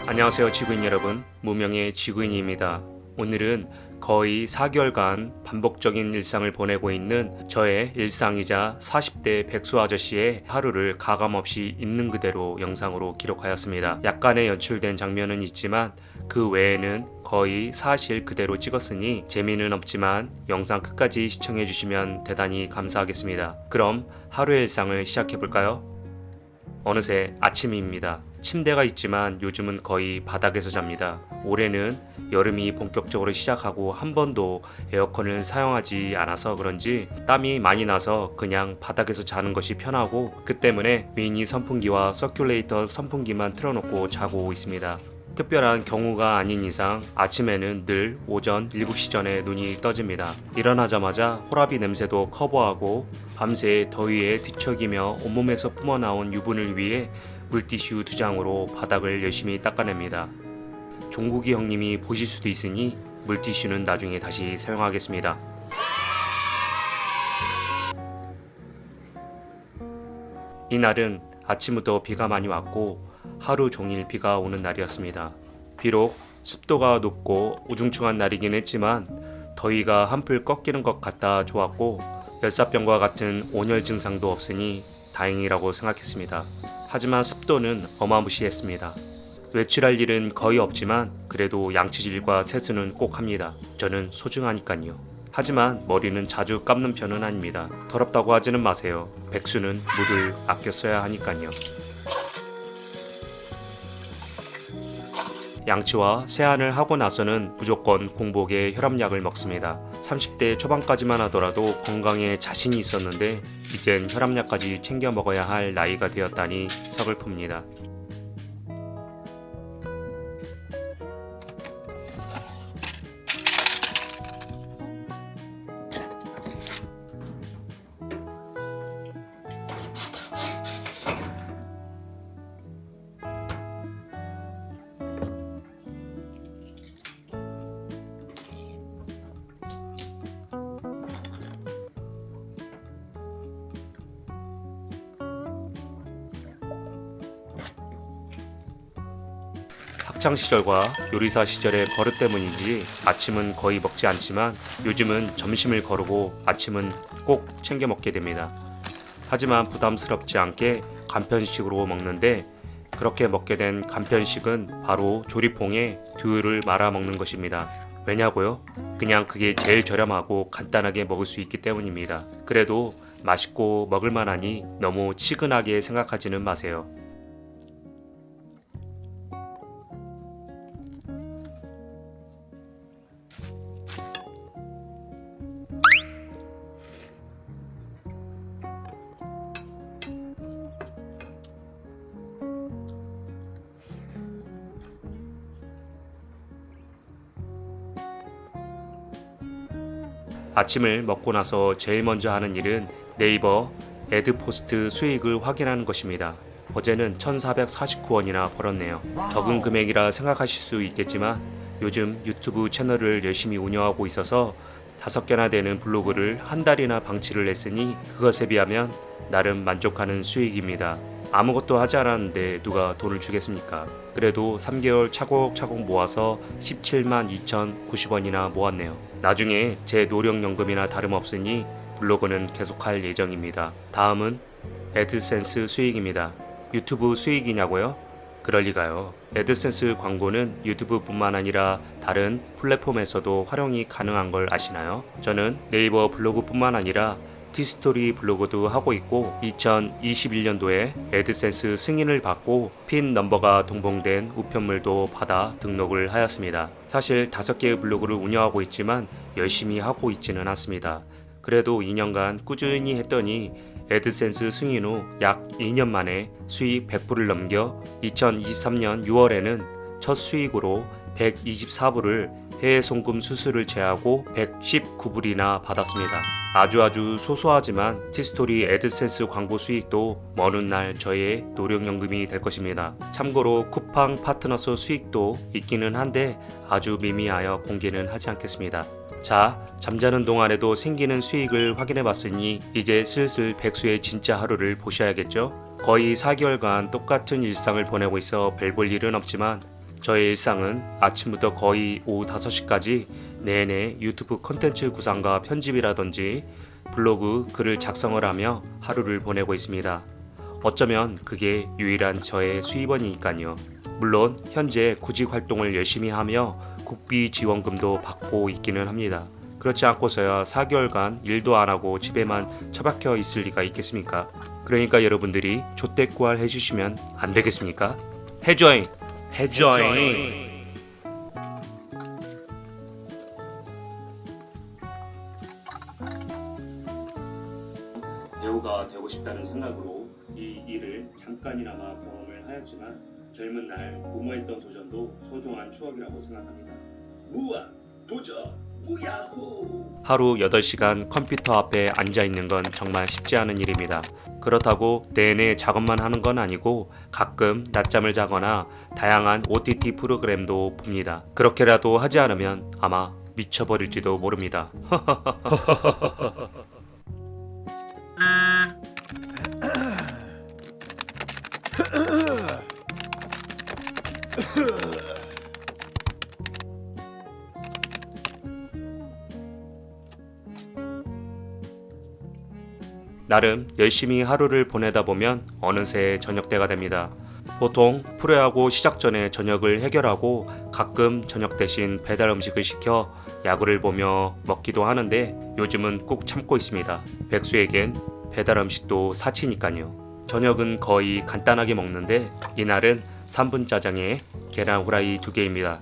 안녕하세요 지구인 여러분, 무명의 지구인입니다. 오늘은 거의 4개월간 반복적인 일상을 보내고 있는 저의 일상이자 40대 백수 아저씨의 하루를 가감없이 있는 그대로 영상으로 기록하였습니다. 약간의 연출된 장면은 있지만 그 외에는 거의 사실 그대로 찍었으니 재미는 없지만 영상 끝까지 시청해 주시면 대단히 감사하겠습니다. 그럼 하루의 일상을 시작해 볼까요? 어느새 아침입니다. 침대가 있지만 요즘은 거의 바닥에서 잡니다. 올해는 여름이 본격적으로 시작하고 한 번도 에어컨을 사용하지 않아서 그런지 땀이 많이 나서 그냥 바닥에서 자는 것이 편하고, 그 때문에 미니 선풍기와 서큘레이터 선풍기만 틀어놓고 자고 있습니다. 특별한 경우가 아닌 이상 아침에는 늘 오전 7시 전에 눈이 떠집니다. 일어나자마자 호라비 냄새도 커버하고 밤새 더위에 뒤척이며 온몸에서 뿜어나온 유분을 위해 물티슈 2장으로 바닥을 열심히 닦아냅니다. 종국이 형님이 보실 수도 있으니 물티슈는 나중에 다시 사용하겠습니다. 이날은 아침부터 비가 많이 왔고 하루 종일 비가 오는 날이었습니다. 비록 습도가 높고 우중충한 날이긴 했지만 더위가 한풀 꺾이는 것 같아 좋았고, 열사병과 같은 온열 증상도 없으니 다행이라고 생각했습니다. 하지만 습도는 어마무시했습니다. 외출할 일은 거의 없지만 그래도 양치질과 세수는 꼭 합니다. 저는 소중하니까요. 하지만 머리는 자주 감는 편은 아닙니다. 더럽다고 하지는 마세요. 백수는 물을 아껴 써야 하니까요. 양치와 세안을 하고 나서는 무조건 공복에 혈압약을 먹습니다. 30대 초반까지만 하더라도 건강에 자신이 있었는데 이젠 혈압약까지 챙겨 먹어야 할 나이가 되었다니 서글픕니다. 학창시절과 요리사 시절의 버릇 때문인지 아침은 거의 먹지 않지만 요즘은 점심을 거르고 아침은 꼭 챙겨 먹게 됩니다. 하지만 부담스럽지 않게 간편식으로 먹는데, 그렇게 먹게 된 간편식은 바로 조리퐁에 두유를 말아 먹는 것입니다. 왜냐고요? 그냥 그게 제일 저렴하고 간단하게 먹을 수 있기 때문입니다. 그래도 맛있고 먹을만하니 너무 치근하게 생각하지는 마세요. 아침을 먹고 나서 제일 먼저 하는 일은 네이버 애드포스트 수익을 확인하는 것입니다. 어제는 1,449원이나 벌었네요. 적은 금액이라 생각하실 수 있겠지만 요즘 유튜브 채널을 열심히 운영하고 있어서 5개나 되는 블로그를 한 달이나 방치를 했으니 그것에 비하면 나름 만족하는 수익입니다. 아무것도 하지 않았는데 누가 돈을 주겠습니까? 그래도 3개월 차곡차곡 모아서 17만 2,090원이나 모았네요. 나중에 제 노령연금이나 다름없으니 블로그는 계속할 예정입니다. 다음은 애드센스 수익입니다. 유튜브 수익이냐고요? 그럴리가요. 애드센스 광고는 유튜브뿐만 아니라 다른 플랫폼에서도 활용이 가능한 걸 아시나요? 저는 네이버 블로그뿐만 아니라 티스토리 블로그도 하고 있고 2021년도에 애드센스 승인을 받고 핀 넘버가 동봉된 우편물도 받아 등록을 하였습니다. 사실 5개의 블로그를 운영하고 있지만 열심히 하고 있지는 않습니다. 그래도 2년간 꾸준히 했더니 애드센스 승인 후 약 2년 만에 수익 100불을 넘겨 2023년 6월에는 첫 수익으로 124불을 해외 송금 수수료를 제하고 119불이나 받았습니다. 아주 소소하지만 티스토리 애드센스 광고 수익도 먼 훗날 저의 노령연금이 될 것입니다. 참고로 쿠팡 파트너스 수익도 있기는 한데 아주 미미하여 공개는 하지 않겠습니다. 자, 잠자는 동안에도 생기는 수익을 확인해봤으니 이제 슬슬 백수의 진짜 하루를 보셔야겠죠? 거의 4개월간 똑같은 일상을 보내고 있어 별 볼 일은 없지만 저의 일상은 아침부터 거의 오후 5시까지 내내 유튜브 콘텐츠 구상과 편집이라든지 블로그 글을 작성을 하며 하루를 보내고 있습니다. 어쩌면 그게 유일한 저의 수입원이니까요. 물론 현재 구직 활동을 열심히 하며 국비 지원금도 받고 있기는 합니다. 그렇지 않고서야 4개월간 일도 안 하고 집에만 처박혀 있을 리가 있겠습니까? 그러니까 여러분들이 조태꾸알 해주시면 안 되겠습니까? 해줘잉! 해줘잉! 배우가 되고 싶다는 생각으로 이 일을 잠깐이나마 경험을 하였지만 젊은 날 무모했던 도전도 소중한 추억이라고 생각합니다. 무한 도전! 무야호! 하루 8시간 컴퓨터 앞에 앉아 있는 건 정말 쉽지 않은 일입니다. 그렇다고 내내 작업만 하는 건 아니고 가끔 낮잠을 자거나 다양한 OTT 프로그램도 봅니다. 그렇게라도 하지 않으면 아마 미쳐버릴지도 모릅니다. 나름 열심히 하루를 보내다 보면 어느새 저녁 때가 됩니다. 보통 프로야구 시작 전에 저녁을 해결하고 가끔 저녁 대신 배달 음식을 시켜 야구를 보며 먹기도 하는데 요즘은 꾹 참고 있습니다. 백수에겐 배달 음식도 사치니까요. 저녁은 거의 간단하게 먹는데 이날은 3분 짜장에 계란 후라이 2개입니다.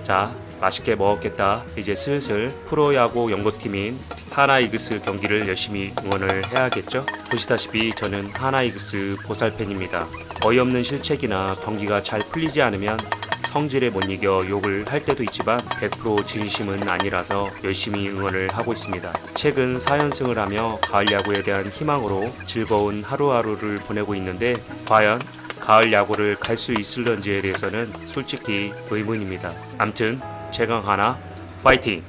자, 맛있게 먹었겠다. 이제 슬슬 프로야구 연구팀인 하나이글스 경기를 열심히 응원을 해야겠죠? 보시다시피 저는 하나이글스 보살팬입니다. 어이없는 실책이나 경기가 잘 풀리지 않으면 성질에 못 이겨 욕을 할 때도 있지만 100% 진심은 아니라서 열심히 응원을 하고 있습니다. 최근 4연승을 하며 가을 야구에 대한 희망으로 즐거운 하루하루를 보내고 있는데 과연 가을 야구를 갈 수 있을런지에 대해서는 솔직히 의문입니다. 암튼 최강 하나 파이팅!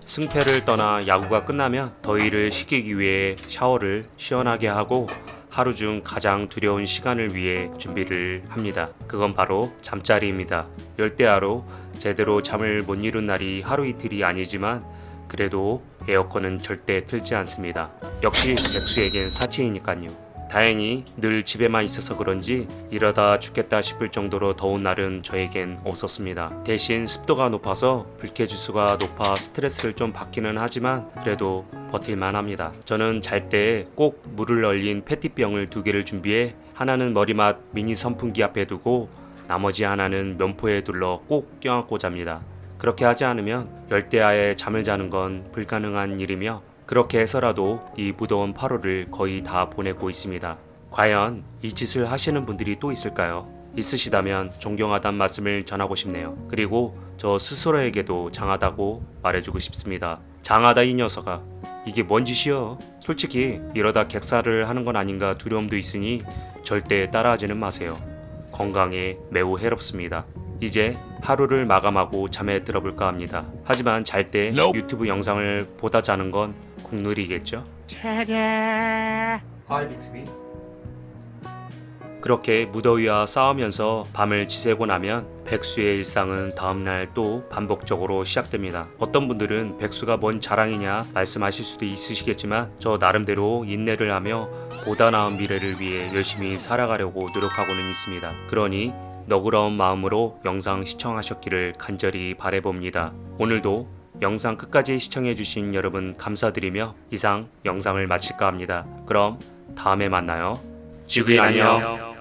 승패를 떠나 야구가 끝나면 더위를 식히기 위해 샤워를 시원하게 하고 하루 중 가장 두려운 시간을 위해 준비를 합니다. 그건 바로 잠자리입니다. 열대야로 제대로 잠을 못 이룬 날이 하루 이틀이 아니지만 그래도 에어컨은 절대 틀지 않습니다. 역시 백수에겐 사치이니까요. 다행히 늘 집에만 있어서 그런지 이러다 죽겠다 싶을 정도로 더운 날은 저에겐 없었습니다. 대신 습도가 높아서 불쾌지수가 높아 스트레스를 좀 받기는 하지만 그래도 버틸만 합니다. 저는 잘 때 꼭 물을 얼린 페트병을 2개를 준비해 하나는 머리맡 미니 선풍기 앞에 두고 나머지 하나는 면포에 둘러 꼭 껴안고 잡니다. 그렇게 하지 않으면 열대야에 잠을 자는 건 불가능한 일이며 그렇게 해서라도 이 무더운 8월을 거의 다 보내고 있습니다. 과연 이 짓을 하시는 분들이 또 있을까요? 있으시다면 존경하단 말씀을 전하고 싶네요. 그리고 저 스스로에게도 장하다고 말해주고 싶습니다. 장하다 이 녀석아. 이게 뭔 짓이여? 솔직히 이러다 객사를 하는 건 아닌가 두려움도 있으니 절대 따라하지는 마세요. 건강에 매우 해롭습니다. 이제 하루를 마감하고 잠에 들어볼까 합니다. 하지만 잘 때 유튜브 영상을 보다 자는 건 국룰이겠죠? 하이 빅스비. 그렇게 무더위와 싸우면서 밤을 지새고 나면 백수의 일상은 다음날 또 반복적으로 시작됩니다. 어떤 분들은 백수가 뭔 자랑이냐 말씀하실 수도 있으시겠지만 저 나름대로 인내를 하며 보다 나은 미래를 위해 열심히 살아가려고 노력하고는 있습니다. 그러니 너그러운 마음으로 영상 시청하셨기를 간절히 바라봅니다. 오늘도 영상 끝까지 시청해주신 여러분 감사드리며 이상 영상을 마칠까 합니다. 그럼 다음에 만나요. 지구인 안녕.